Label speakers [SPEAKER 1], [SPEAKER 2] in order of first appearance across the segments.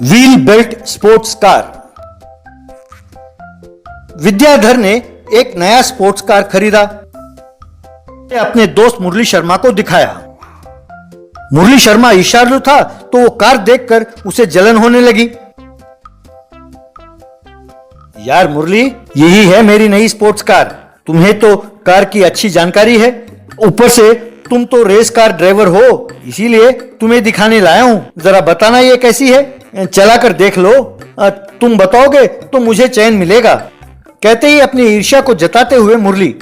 [SPEAKER 1] Wheel belt sports car. Vidyadhar ने एक नया स्पोर्ट्स कार खरीदा, अपने दोस्त मुरली शर्मा को दिखाया। मुरली शर्मा ईर्ष्यालु था तो वो कार देखकर उसे जलन होने लगी। यार मुरली, यही है मेरी नई स्पोर्ट्स कार। तुम्हें तो कार की अच्छी जानकारी है, ऊपर से तुम तो रेस कार ड्राइवर हो, इसीलिए तुम्हें दिखाने लाया हूं। जरा बताना ये कैसी है, चला कर देख लो। तुम बताओगे तो मुझे चैन मिलेगा। कहते ही अपनी ईर्ष्या को जताते हुए मुरली,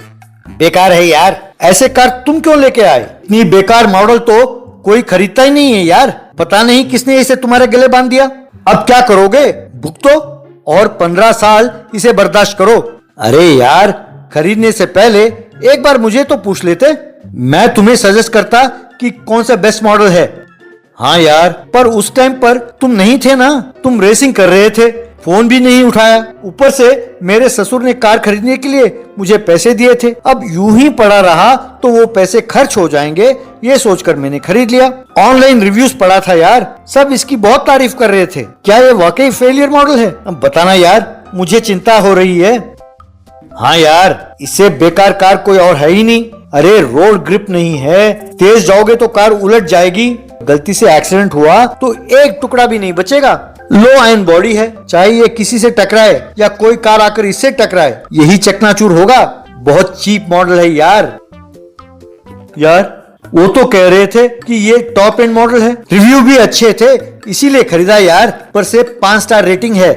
[SPEAKER 1] बेकार है यार, ऐसे कार तुम क्यों लेके आए? इतनी बेकार मॉडल तो कोई खरीदता ही नहीं है यार। पता नहीं किसने इसे तुम्हारे गले बांध दिया। अब क्या करोगे? भुगतो और 15 साल इसे बर्दाश्त करो। अरे यार, खरीदने से पहले एक बार मुझे तो पूछ लेते, मैं तुम्हें सजेस्ट करता कि कौन सा बेस्ट मॉडल है। हाँ यार, पर उस टाइम पर तुम नहीं थे ना, तुम रेसिंग कर रहे थे, फोन भी नहीं उठाया। ऊपर से मेरे ससुर ने कार खरीदने के लिए मुझे पैसे दिए थे। अब यूं ही पड़ा रहा तो वो पैसे खर्च हो जाएंगे, ये सोचकर मैंने खरीद लिया। ऑनलाइन रिव्यूज पढ़ा था यार, सब इसकी बहुत तारीफ कर रहे थे। क्या ये वाकई फेलियर मॉडल है? अब बताना यार, मुझे चिंता हो रही है। हाँ यार, इससे बेकार कार कोई और है ही नहीं। अरे रोड ग्रिप नहीं है, तेज जाओगे तो कार उलट जाएगी, गलती से एक्सीडेंट हुआ तो एक टुकड़ा भी नहीं बचेगा। लो आयन बॉडी है, चाहे ये किसी से टकराए या कोई कार आकर इससे टकराए, यही चकनाचूर होगा। बहुत चीप मॉडल है यार। यार वो तो कह रहे थे कि ये टॉप एंड मॉडल है, रिव्यू भी अच्छे थे, इसीलिए खरीदा यार। पर से 5 स्टार रेटिंग है।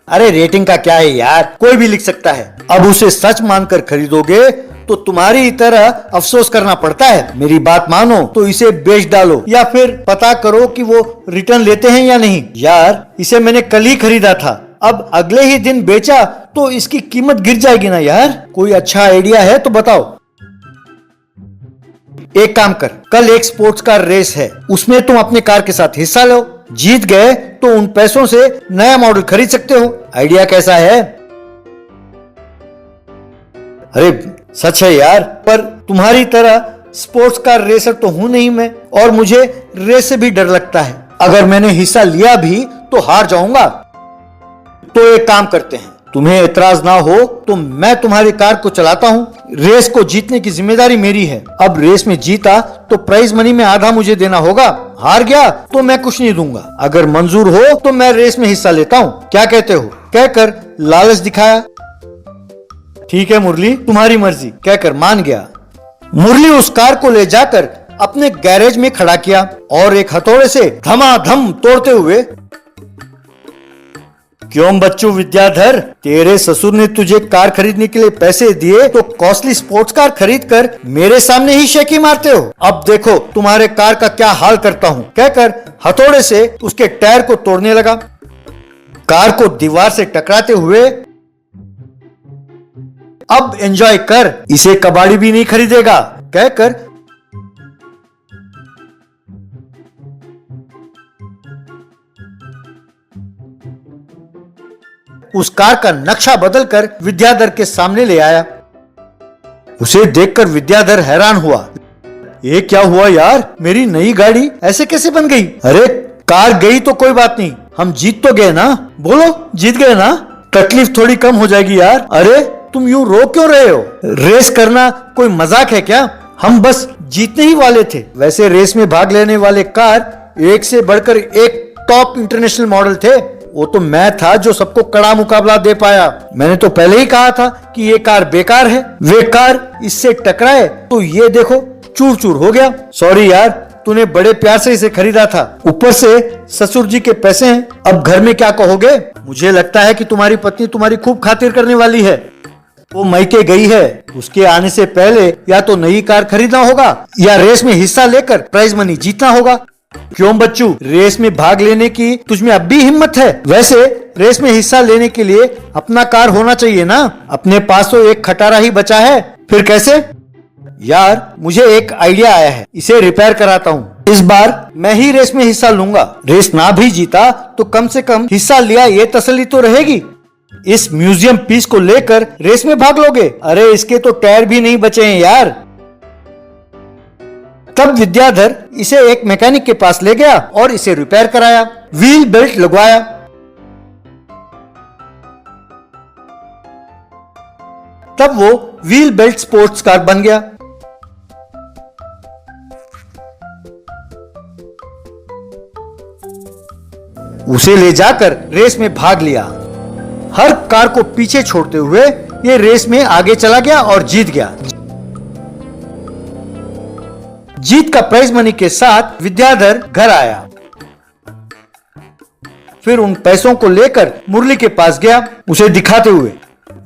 [SPEAKER 1] अरे रेटिंग का क्या है यार, कोई भी लिख सकता है। अब उसे सच मानकर खरीदोगे तो तुम्हारी तरह अफसोस करना पड़ता है। मेरी बात मानो तो इसे बेच डालो या फिर पता करो कि वो रिटर्न लेते हैं या नहीं। यार इसे मैंने कल ही खरीदा था, अब अगले ही दिन बेचा तो इसकी कीमत गिर जाएगी ना यार। कोई अच्छा आइडिया है तो बताओ। एक काम कर, कल एक स्पोर्ट्स कार रेस है, उसमें तुम अपने कार के साथ हिस्सा लो। जीत गए तो उन पैसों से नया मॉडल खरीद सकते हो। आइडिया कैसा है? अरे सच है यार, पर तुम्हारी तरह स्पोर्ट्स कार रेसर तो हूं नहीं मैं, और मुझे रेस से भी डर लगता है। अगर मैंने हिस्सा लिया भी तो हार जाऊंगा। तो एक काम करते हैं, तुम्हें एतराज ना हो तो मैं तुम्हारी कार को चलाता हूँ। रेस को जीतने की जिम्मेदारी मेरी है। अब रेस में जीता तो प्राइज मनी में आधा मुझे देना होगा, हार गया तो मैं कुछ नहीं दूंगा। अगर मंजूर हो तो मैं रेस में हिस्सा लेता हूँ, क्या कहते हो? कहकर लालच दिखाया। ठीक है मुरली, तुम्हारी मर्जी, कहकर मान गया। मुरली उस कार को ले जाकर अपने गैरेज में खड़ा किया और एक हथौड़े से धमाधम तोड़ते हुए, क्यों बच्चू विद्याधर, तेरे ससुर ने तुझे कार खरीदने के लिए पैसे दिए तो कॉस्टली स्पोर्ट्स कार खरीदकर मेरे सामने ही शेखी मारते हो। अब देखो तुम्हारे कार का क्या हाल करता हूँ, कहकर हथौड़े से उसके टायर को तोड़ने लगा। कार को दीवार से टकराते हुए, अब एंजॉय कर, इसे कबाड़ी भी नहीं खरीदेगा, कहकर उस कार का नक्शा बदलकर विद्याधर के सामने ले आया। उसे देखकर विद्याधर हैरान हुआ। ये क्या हुआ यार, मेरी नई गाड़ी ऐसे कैसे बन गई? अरे कार गई तो कोई बात नहीं, हम जीत तो गए ना। बोलो जीत गए ना, तकलीफ थोड़ी कम हो जाएगी यार। अरे तुम यूं रो क्यों रहे हो? रेस करना कोई मजाक है क्या? हम बस जीतने ही वाले थे। वैसे रेस में भाग लेने वाले कार एक से बढ़कर एक टॉप इंटरनेशनल मॉडल थे। वो तो मैं था जो सबको कड़ा मुकाबला दे पाया। मैंने तो पहले ही कहा था कि ये कार बेकार है। वे कार इससे टकराए तो ये देखो चूर चूर हो गया। सॉरी यार, तूने बड़े प्यार से इसे खरीदा था, ऊपर से ससुर जी के पैसे हैं। अब घर में क्या कहोगे? मुझे लगता है कि तुम्हारी पत्नी तुम्हारी खूब खातिर करने वाली है। वो मायके गई है, उसके आने से पहले या तो नई कार खरीदना होगा या रेस में हिस्सा लेकर प्राइज मनी जीतना होगा। क्यों बच्चू, रेस में भाग लेने की तुझमें अब भी हिम्मत है? वैसे रेस में हिस्सा लेने के लिए अपना कार होना चाहिए ना। अपने पास तो एक खटारा ही बचा है, फिर कैसे? यार मुझे एक आइडिया आया है, इसे रिपेयर कराता हूँ। इस बार मैं ही रेस में हिस्सा लूंगा। रेस ना भी जीता तो कम से कम हिस्सा लिया ये तसल्ली तो रहेगी। इस म्यूजियम पीस को लेकर रेस में भाग लोगे? अरे इसके तो टायर भी नहीं बचे हैं यार। तब विद्याधर इसे एक मैकेनिक के पास ले गया और इसे रिपेयर कराया। व्हील बेल्ट लगवाया। तब वो व्हील बेल्ट स्पोर्ट्स कार बन गया। उसे ले जाकर रेस में भाग लिया। हर कार को पीछे छोड़ते हुए ये रेस में आगे चला गया और जीत गया। जीत का प्राइज मनी के साथ विद्याधर घर आया। फिर उन पैसों को लेकर मुरली के पास गया, उसे दिखाते हुए,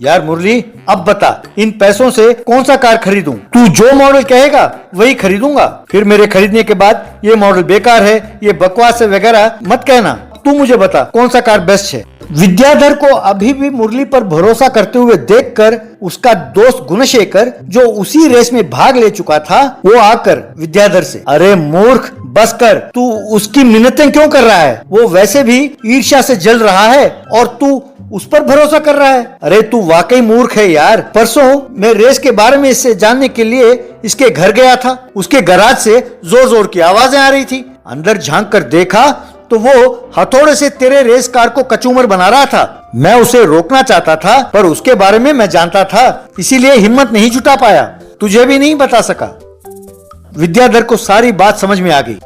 [SPEAKER 1] यार मुरली, अब बता, इन पैसों से कौन सा कार खरीदूं? तू जो मॉडल कहेगा वही खरीदूंगा। फिर मेरे खरीदने के बाद ये मॉडल बेकार है, ये बकवास है वगैरह मत कहना। तू मुझे बता कौन सा कार बेस्ट है। विद्याधर को अभी भी मुरली पर भरोसा करते हुए देखकर उसका दोस्त गुणशेखर, जो उसी रेस में भाग ले चुका था, वो आकर विद्याधर से, अरे मूर्ख, बस कर, तू उसकी मिन्नतें क्यों कर रहा है? वो वैसे भी ईर्ष्या से जल रहा है और तू उस पर भरोसा कर रहा है। अरे तू वाकई मूर्ख है यार। परसों मैं रेस के बारे में इससे जानने के लिए इसके घर गया था। उसके गराज से जोर जोर की आवाजें आ रही थी। अंदर झांक कर देखा तो वो हथौड़े से तेरे रेस कार को कचूमर बना रहा था। मैं उसे रोकना चाहता था, पर उसके बारे में मैं जानता था, इसीलिए हिम्मत नहीं जुटा पाया, तुझे भी नहीं बता सका। विद्याधर को सारी बात समझ में आ गई।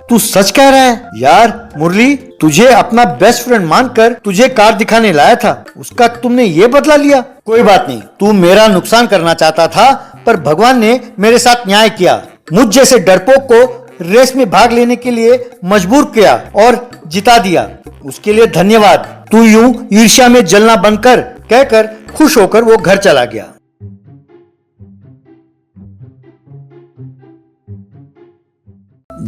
[SPEAKER 1] तू सच कह रहा है? यार मुरली, तुझे अपना बेस्ट फ्रेंड मानकर तुझे कार दिखाने लाया था, उसका तुमने ये बदला लिया। कोई बात नहीं, तू मेरा नुकसान करना चाहता था, पर भगवान ने मेरे साथ न्याय किया। मुझ जैसे डरपोक को रेस में भाग लेने के लिए मजबूर किया और जिता दिया, उसके लिए धन्यवाद। तू यूं ईर्ष्या में जलना बंद कर, कहकर खुश होकर वो घर चला गया।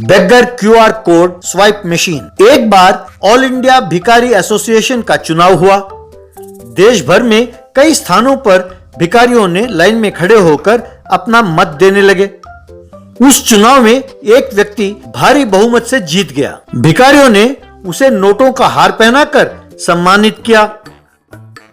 [SPEAKER 1] बेगर क्यूआर कोड स्वाइप मशीन। एक बार ऑल इंडिया भिखारी एसोसिएशन का चुनाव हुआ। देश भर में कई स्थानों पर भिखारियों ने लाइन में खड़े होकर अपना मत देने लगे। उस चुनाव में एक व्यक्ति भारी बहुमत से जीत गया। भिखारियों ने उसे नोटों का हार पहनाकर सम्मानित किया।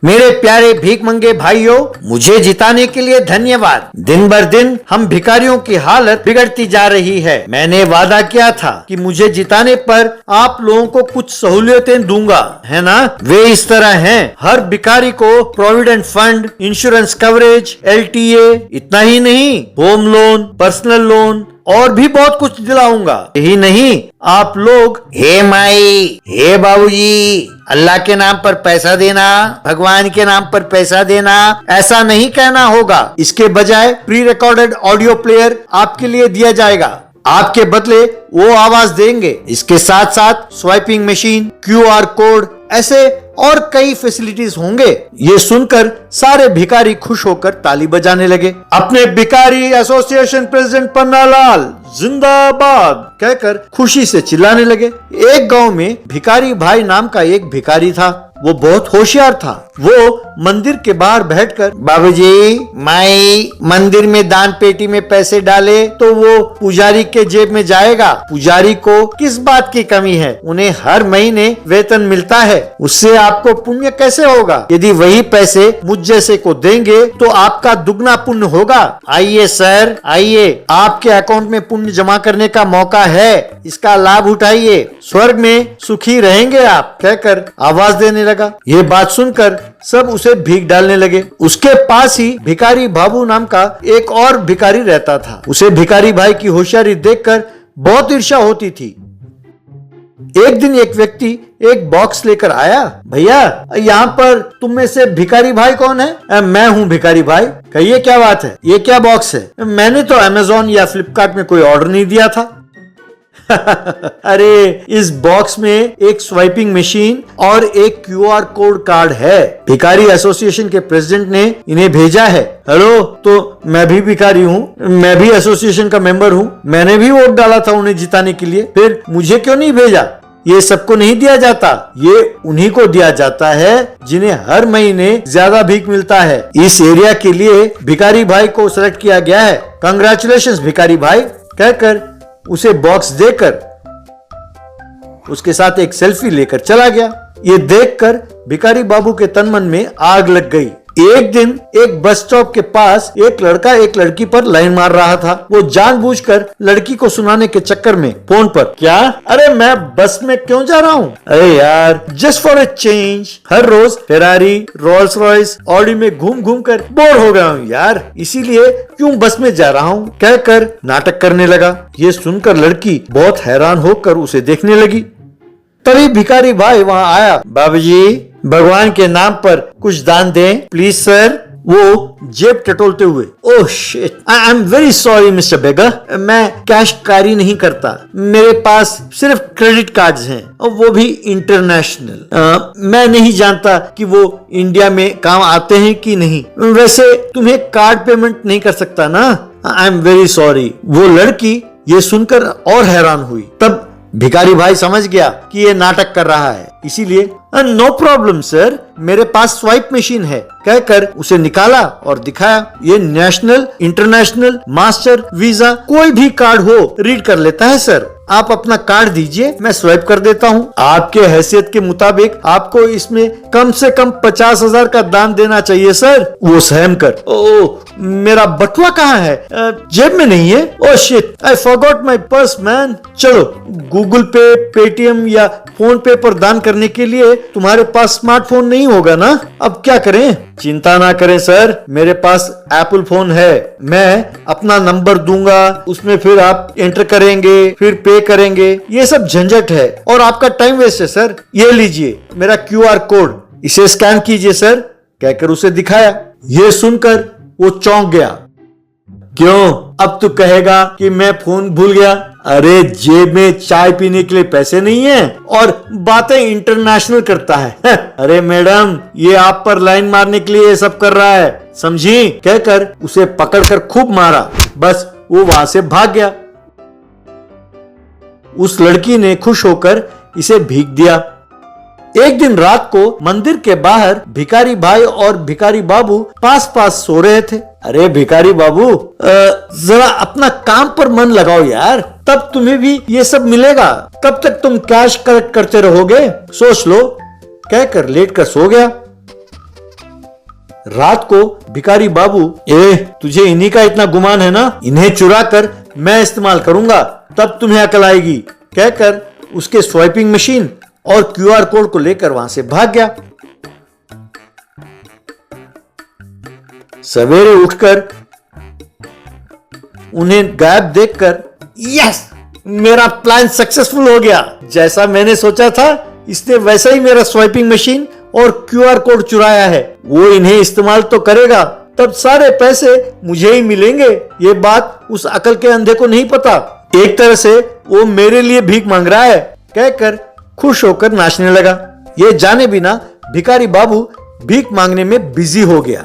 [SPEAKER 1] मेरे प्यारे भीख मंगे भाइयों, मुझे जिताने के लिए धन्यवाद। दिन बर दिन हम भिखारियों की हालत बिगड़ती जा रही है। मैंने वादा किया था कि मुझे जिताने पर आप लोगों को कुछ सहूलियतें दूंगा, है ना? वे इस तरह हैं, हर भिखारी को provident fund, insurance coverage, LTA, इतना ही नहीं, होम लोन, पर्सनल लोन और भी बहुत कुछ दिलाऊंगा। यही नहीं, आप लोग हे माई, हे बाबूजी, अल्लाह के नाम पर पैसा देना, भगवान के नाम पर पैसा देना, ऐसा नहीं कहना होगा। इसके बजाय प्री रिकॉर्डेड ऑडियो प्लेयर आपके लिए दिया जाएगा। आपके बदले वो आवाज देंगे। इसके साथ साथ स्वाइपिंग मशीन, QR कोड, ऐसे और कई फैसिलिटीज होंगे। ये सुनकर सारे भिखारी खुश होकर ताली बजाने लगे। अपने भिखारी एसोसिएशन प्रेसिडेंट पन्नालाल जिंदाबाद कहकर खुशी से चिल्लाने लगे। एक गांव में भिखारी भाई नाम का एक भिखारी था। वो बहुत होशियार था। वो मंदिर के बाहर बैठकर, बाबूजी, माई, मंदिर में दान पेटी में पैसे डाले तो वो पुजारी के जेब में जाएगा। पुजारी को किस बात की कमी है? उन्हें हर महीने वेतन मिलता है, उससे आपको पुण्य कैसे होगा? यदि वही पैसे मुझ जैसे को देंगे तो आपका दुगना पुण्य होगा। आइए सर, आइए, आपके अकाउंट में पुण्य जमा करने का मौका है, इसका लाभ उठाइए, स्वर्ग में सुखी रहेंगे आप, कहकर आवाज देने लगा। ये बात सुनकर सब उसे भीख डालने लगे। उसके पास ही भिखारी बाबू नाम का एक और भिखारी रहता था। उसे भिखारी भाई की होशियारी देखकर बहुत ईर्ष्या होती थी। एक दिन एक व्यक्ति एक बॉक्स लेकर आया। भैया, यहाँ पर तुम में से भिखारी भाई कौन है? मैं हूँ भिखारी भाई। कहिए क्या बात है, ये क्या बॉक्स है? मैंने तो अमेज़न या फ्लिपकार्ट में कोई ऑर्डर नहीं दिया था। अरे, इस बॉक्स में एक स्वाइपिंग मशीन और एक QR कोड कार्ड है। भिखारी एसोसिएशन के प्रेसिडेंट ने इन्हें भेजा है। हेलो, तो मैं भी भिखारी हूँ, मैं भी एसोसिएशन का मेंबर हूँ, मैंने भी वोट डाला था उन्हें जिताने के लिए, फिर मुझे क्यों नहीं भेजा? ये सबको नहीं दिया जाता, ये उन्हीं को दिया जाता है जिन्हें हर महीने ज्यादा भीख मिलता है। इस एरिया के लिए भिखारी भाई को सेलेक्ट किया गया है। कांग्रेचुलेशंस भिखारी भाई, कहकर उसे बॉक्स देकर उसके साथ एक सेल्फी लेकर चला गया। ये देखकर भिखारी बाबू के तन मन में आग लग गई। एक दिन एक बस स्टॉप के पास एक लड़का एक लड़की पर लाइन मार रहा था। वो जानबूझकर लड़की को सुनाने के चक्कर में फोन पर, क्या, अरे मैं बस में क्यों जा रहा हूँ, अरे यार जस्ट फॉर ए चेंज, हर रोज फेरारी, रोल्स रॉयस, ऑडी में घूम घूम कर बोर हो गया हूँ यार, इसीलिए क्यों बस में जा रहा हूँ, कहकर नाटक करने लगा। ये सुनकर लड़की बहुत हैरान होकर उसे देखने लगी। तभी भिखारी भाई वहाँ आया। बाबूजी, भगवान के नाम पर कुछ दान दें प्लीज सर। वो जेब टटोलते हुए, oh shit, I am very sorry mister beggar, मैं कैश कैरी नहीं करता, मेरे पास सिर्फ क्रेडिट कार्ड्स हैं और वो भी इंटरनेशनल। मैं नहीं जानता कि वो इंडिया में काम आते हैं कि नहीं, वैसे तुम्हें कार्ड पेमेंट नहीं कर सकता ना, आई एम वेरी सॉरी। वो लड़की ये सुनकर और हैरान हुई। तब भिखारी भाई समझ गया कि ये नाटक कर रहा है, इसीलिए नो प्रॉब्लम सर, मेरे पास स्वाइप मशीन है, कहकर उसे निकाला और दिखाया। ये नेशनल, इंटरनेशनल, मास्टर, वीजा कोई भी कार्ड हो रीड कर लेता है सर, आप अपना कार्ड दीजिए, मैं स्वाइप कर देता हूँ। आपके हैसियत के मुताबिक आपको इसमें कम से कम 50,000 का दान देना चाहिए सर। वो सहम कर, ओ मेरा बटुआ कहाँ है, जेब में नहीं है, oh shit, I forgot my purse man. चलो गूगल पे, पेटीएम या फोन पे पर दान करने के लिए तुम्हारे पास स्मार्टफोन नहीं होगा ना, अब क्या करें। चिंता ना करें सर, मेरे पास एप्पल फोन है, मैं अपना नंबर दूंगा, उसमें फिर आप एंटर करेंगे, फिर पे करेंगे, ये सब झंझट है और आपका टाइम वेस्ट है सर। ये लीजिए मेरा QR कोड, इसे स्कैन कीजिए सर, कहकर उसे दिखाया। ये सुनकर वो चौंक गया। क्यों, अब तू कहेगा कि मैं फोन भूल गया, अरे जेब में चाय पीने के लिए पैसे नहीं है और बातें इंटरनेशनल करता है। अरे मैडम, ये आप पर लाइन मारने के लिए ये सब कर रहा है, समझी, कहकर उसे पकड़कर खूब मारा। बस वो वहां से भाग गया। उस लड़की ने खुश होकर इसे भीख दिया। एक दिन रात को मंदिर के बाहर भिखारी भाई और भिखारी बाबू पास पास सो रहे थे। अरे भिखारी बाबू, जरा अपना काम पर मन लगाओ यार, तब तुम्हें भी ये सब मिलेगा, कब तक तुम कैश कलेक्ट करते रहोगे, सोच लो, कहकर लेट कर सो गया। रात को भिखारी बाबू, तुझे इन्हीं का इतना गुमान है ना, इन्हें चुरा कर मैं इस्तेमाल करूंगा, तब तुम्हें अकल आएगी, कहकर उसके स्वाइपिंग मशीन और QR कोड को लेकर वहां से भाग गया। सवेरे उठकर उन्हें गायब देखकर, यस, मेरा प्लान सक्सेसफुल हो गया, जैसा मैंने सोचा था इसने वैसा ही मेरा स्वाइपिंग मशीन और QR कोड चुराया है, वो इन्हें इस्तेमाल तो करेगा, तब सारे पैसे मुझे ही मिलेंगे। ये बात उस अकल के अंधे को नहीं पता, एक तरह से वो मेरे लिए भीख मांग रहा है, कहकर खुश होकर नाचने लगा। ये जाने बिना भिखारी बाबू भीख मांगने में बिजी हो गया।